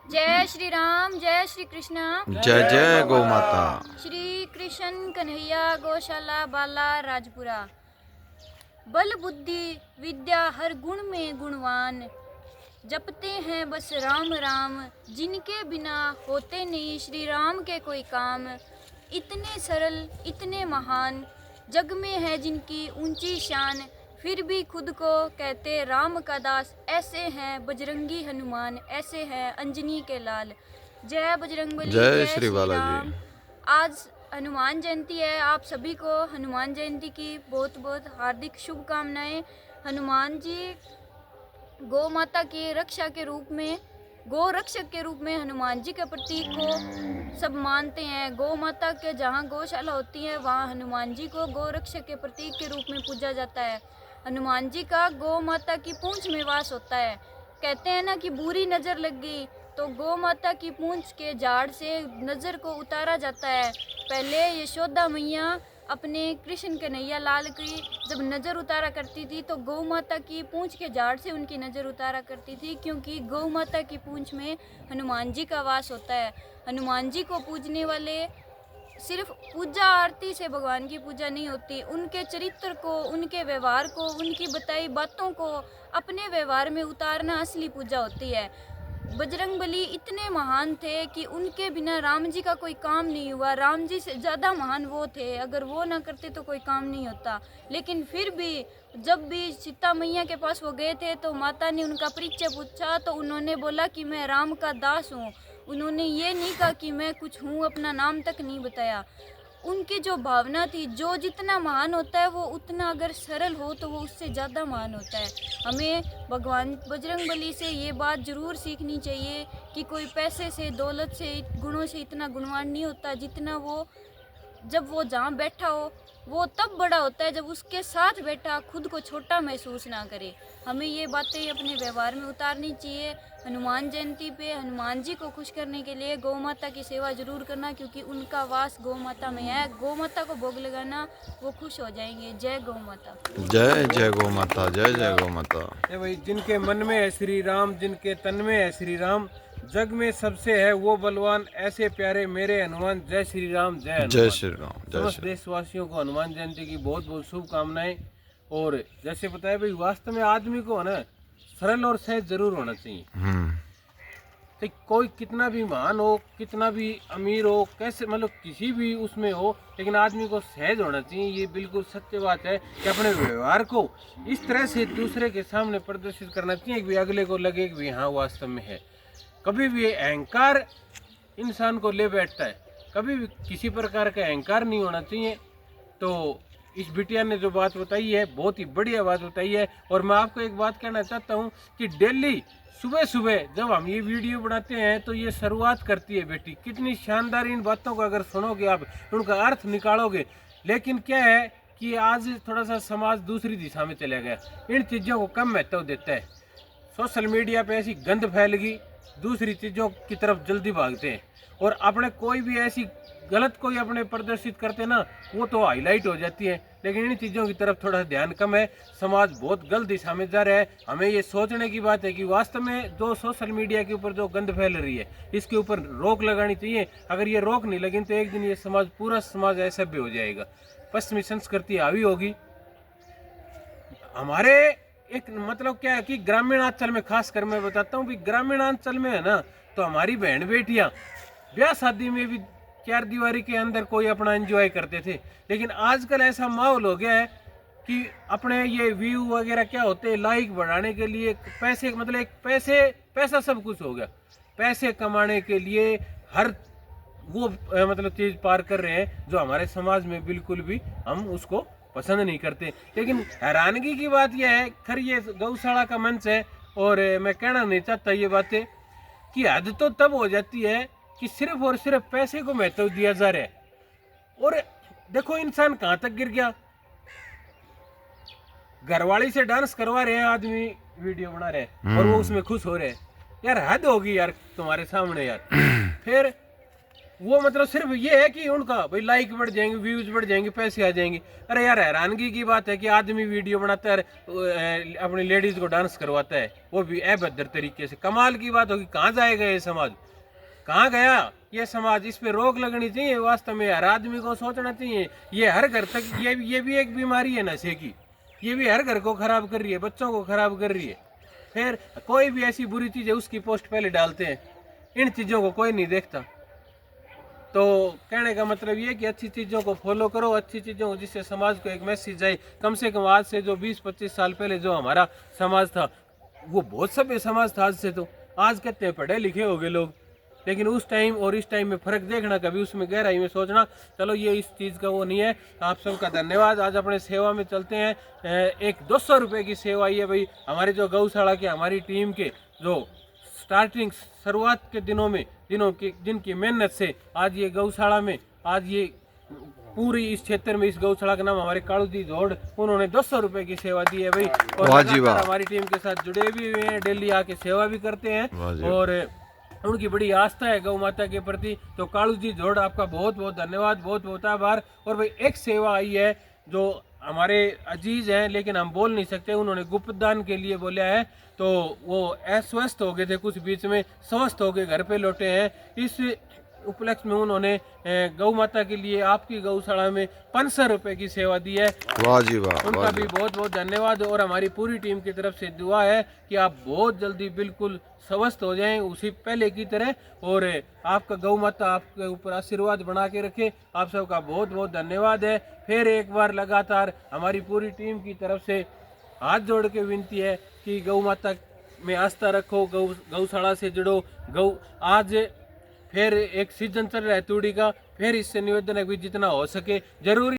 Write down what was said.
जय श्री राम, जय श्री कृष्ण। जय जय गौ माता। श्री कृष्ण कन्हैया गौशाला बाला राजपुरा। बल बुद्धि विद्या हर गुण में गुणवान, जपते हैं बस राम राम, जिनके बिना होते नहीं श्री राम के कोई काम। इतने सरल इतने महान, जग में है जिनकी ऊंची शान, फिर भी खुद को कहते राम का दास। ऐसे हैं बजरंगी हनुमान, ऐसे हैं अंजनी के लाल। जय बजरंगबली, जय श्री राम। बालाजी। आज हनुमान जयंती है। आप सभी को हनुमान जयंती की बहुत बहुत हार्दिक शुभकामनाएं। हनुमान जी गौ माता की रक्षा के रूप में, गौ रक्षक के रूप में हनुमान जी के प्रतीक को सब मानते हैं। गौ माता के जहाँ गौशाला होती है वहाँ हनुमान जी को गौ रक्षक के प्रतीक के रूप में पूजा जाता है। हनुमान जी का गौ माता की पूंछ में वास होता है। कहते हैं ना कि बुरी नज़र लग गई तो गौ माता की पूंछ के झाड़ से नज़र को उतारा जाता है। पहले यशोदा मैया अपने कृष्ण कन्हैया लाल की जब नज़र उतारा करती थी तो गौ माता की पूंछ के झाड़ से उनकी नज़र उतारा करती थी, क्योंकि गौ माता की पूंछ में हनुमान जी का वास होता है। हनुमान जी को पूजने वाले सिर्फ पूजा आरती से भगवान की पूजा नहीं होती, उनके चरित्र को, उनके व्यवहार को, उनकी बताई बातों को अपने व्यवहार में उतारना असली पूजा होती है। बजरंगबली इतने महान थे कि उनके बिना राम जी का कोई काम नहीं हुआ। राम जी से ज़्यादा महान वो थे, अगर वो ना करते तो कोई काम नहीं होता। लेकिन फिर भी जब भी सीता मैया के पास वो गए थे तो माता ने उनका परिचय पूछा तो उन्होंने बोला कि मैं राम का दास हूँ। उन्होंने ये नहीं कहा कि मैं कुछ हूँ, अपना नाम तक नहीं बताया। उनकी जो भावना थी, जो जितना महान होता है वो उतना अगर सरल हो तो वो उससे ज़्यादा महान होता है। हमें भगवान बजरंगबली से ये बात ज़रूर सीखनी चाहिए कि कोई पैसे से, दौलत से, गुणों से इतना गुणवान नहीं होता जितना वो, जब वो जहाँ बैठा हो वो तब बड़ा होता है जब उसके साथ बैठा खुद को छोटा महसूस ना करे। हमें ये बातें अपने व्यवहार में उतारनी चाहिए। हनुमान जयंती पे हनुमान जी को खुश करने के लिए गौ माता की सेवा जरूर करना, क्योंकि उनका वास गौ माता में है। गौ माता को भोग लगाना, वो खुश हो जाएंगे। जय गौ माता। जय जय गौ माता। जय जय गौ माता। ये भाई जिनके मन में है श्री राम, जिनके तन में है श्री राम, जग में सबसे है वो बलवान, ऐसे प्यारे मेरे हनुमान। जय श्री राम, जय हनुमान। जय श्री राम। जय समस्त श्री देशवासियों को हनुमान जयंती की बहुत बहुत शुभकामनाएं। और जैसे बताया भाई, वास्तव में आदमी को है ना सरल और सहज जरूर होना चाहिए। तो कोई कितना भी महान हो, कितना भी अमीर हो, कैसे मतलब किसी भी उसमें हो, लेकिन आदमी को सहज होना चाहिए। ये बिल्कुल सत्य बात है कि अपने व्यवहार को इस तरह से दूसरे के सामने प्रदर्शित करना चाहिए कि अगले को लगे कि हाँ वास्तव में है। कभी भी अहंकार इंसान को ले बैठता है, कभी भी किसी प्रकार का अहंकार नहीं होना चाहिए। तो इस बिटिया ने जो बात बताई है बहुत ही बढ़िया बात बताई है। और मैं आपको एक बात कहना चाहता हूँ कि डेली सुबह सुबह जब हम ये वीडियो बनाते हैं तो ये शुरुआत करती है बेटी। कितनी शानदार इन बातों को अगर सुनोगे आप, उनका अर्थ निकालोगे। लेकिन क्या है कि आज थोड़ा सा समाज दूसरी दिशा में चला गया, इन चीज़ों को कम महत्व देता है। सोशल मीडिया पे ऐसी गंद फैल गई, दूसरी चीज़ों की तरफ जल्दी भागते हैं। और अपने कोई भी ऐसी गलत कोई अपने प्रदर्शित करते ना, वो तो हाईलाइट हो जाती है। लेकिन इन चीज़ों की तरफ थोड़ा ध्यान कम है। समाज बहुत गलत दिशा में जा रहा है। हमें ये सोचने की बात है कि वास्तव में जो सोशल मीडिया के ऊपर जो गंद फैल रही है, इसके ऊपर रोक लगानी चाहिए। अगर ये रोक नहीं लगी तो एक दिन ये समाज, पूरा समाज असभ्य हो जाएगा, पश्चिमी संस्कृति हावी होगी। हमारे एक मतलब क्या है कि ग्रामीण अंचल में, खासकर मैं बताता हूँ कि ग्रामीण अंचल में है ना, तो हमारी बहन बेटियाँ ब्याह शादी में भी चार दीवारी के अंदर कोई अपना एंजॉय करते थे। लेकिन आजकल ऐसा माहौल हो गया है कि अपने ये व्यू वगैरह क्या होते हैं, लाइक बढ़ाने के लिए पैसे, मतलब एक पैसा सब कुछ हो गया। पैसे कमाने के लिए हर वो मतलब चीज़ पार कर रहे हैं जो हमारे समाज में बिल्कुल भी हम उसको पसंद नहीं करते। लेकिन हैरानगी की बात यह है, खैर ये गौशाला का मंच है और मैं कहना नहीं चाहता ये बातें, कि हद तो तब हो जाती है कि सिर्फ और सिर्फ पैसे को महत्व दिया जा रहा है। और देखो इंसान कहाँ तक गिर गया। घरवाली से डांस करवा रहे हैं आदमी, वीडियो बना रहे हैं और वो उसमें खुश हो रहे हैं। यार हद होगी यार तुम्हारे सामने यार। फिर वो मतलब सिर्फ ये है कि उनका भाई लाइक बढ़ जाएंगे, व्यूज बढ़ जाएंगे, पैसे आ जाएंगे। अरे यार हैरानगी की बात है कि आदमी वीडियो बनाता है अपनी लेडीज को डांस करवाता है, वो भी अभद्र तरीके से। कमाल की बात होगी, कहाँ जाएगा ये समाज, कहाँ गया ये समाज? इस पे रोक लगनी चाहिए वास्तव में, हर आदमी को सोचना चाहिए। ये हर घर तक ये भी एक बीमारी है नशे की, ये भी हर घर को खराब कर रही है, बच्चों को खराब कर रही है। फिर कोई भी ऐसी बुरी चीज है उसकी पोस्ट पहले डालते हैं, इन चीजों को कोई नहीं देखता। तो कहने का मतलब ये कि अच्छी चीज़ों को फॉलो करो, अच्छी चीज़ों को, जिससे समाज को एक मैसेज जाए। कम से कम आज से जो 20-25 साल पहले जो हमारा समाज था वो बहुत सभ्य समाज था। आज से तो आज कहते हैं पढ़े लिखे हो गए लोग, लेकिन उस टाइम और इस टाइम में फ़र्क देखना, कभी उसमें गहराई में सोचना। चलो ये इस चीज़ का वो नहीं है। आप सबका धन्यवाद। आज अपने सेवा में चलते हैं। एक 200 रुपये की सेवा आई है भाई हमारे जो गौशाला के, हमारी टीम के जो स्टार्टिंग शुरुआत के दिनों में जिनकी मेहनत से आज ये गौशाला में, आज ये पूरी इस क्षेत्र में, इस गौशाला का नाम हमारे कालू जी जोड़, उन्होंने 200 रुपये की सेवा दी है भाई। और लगातार हमारी टीम के साथ जुड़े भी हुए हैं, डेली आके सेवा भी करते हैं और उनकी बड़ी आस्था है गौ माता के प्रति। तो कालू जी जोड़ आपका बहुत बहुत धन्यवाद, बहुत बहुत आभार। और भाई एक सेवा आई है जो हमारे अजीज हैं लेकिन हम बोल नहीं सकते, उन्होंने गुप्त दान के लिए बोला है। तो वो अस्वस्थ हो गए थे, कुछ बीच में स्वस्थ हो गए, घर पे लौटे हैं। इस उपलक्ष्य में उन्होंने गौ माता के लिए आपकी गौशाला में 500 रुपये की सेवा दी है। वाह जी वाह, उनका भी बहुत बहुत धन्यवाद। और हमारी पूरी टीम की तरफ से दुआ है कि आप बहुत जल्दी बिल्कुल स्वस्थ हो जाएं उसी पहले की तरह, और आपका गौ माता आपके ऊपर आशीर्वाद बना के रखे। आप सबका बहुत बहुत धन्यवाद है। फिर एक बार लगातार हमारी पूरी टीम की तरफ से हाथ जोड़ के विनती है कि गौ माता में आस्था रखो, गौशाला से जुड़ो। आज फिर एक सीजन चल रहा है तूड़ी का, फिर इससे निवेदन है कि जितना हो सके जरूरी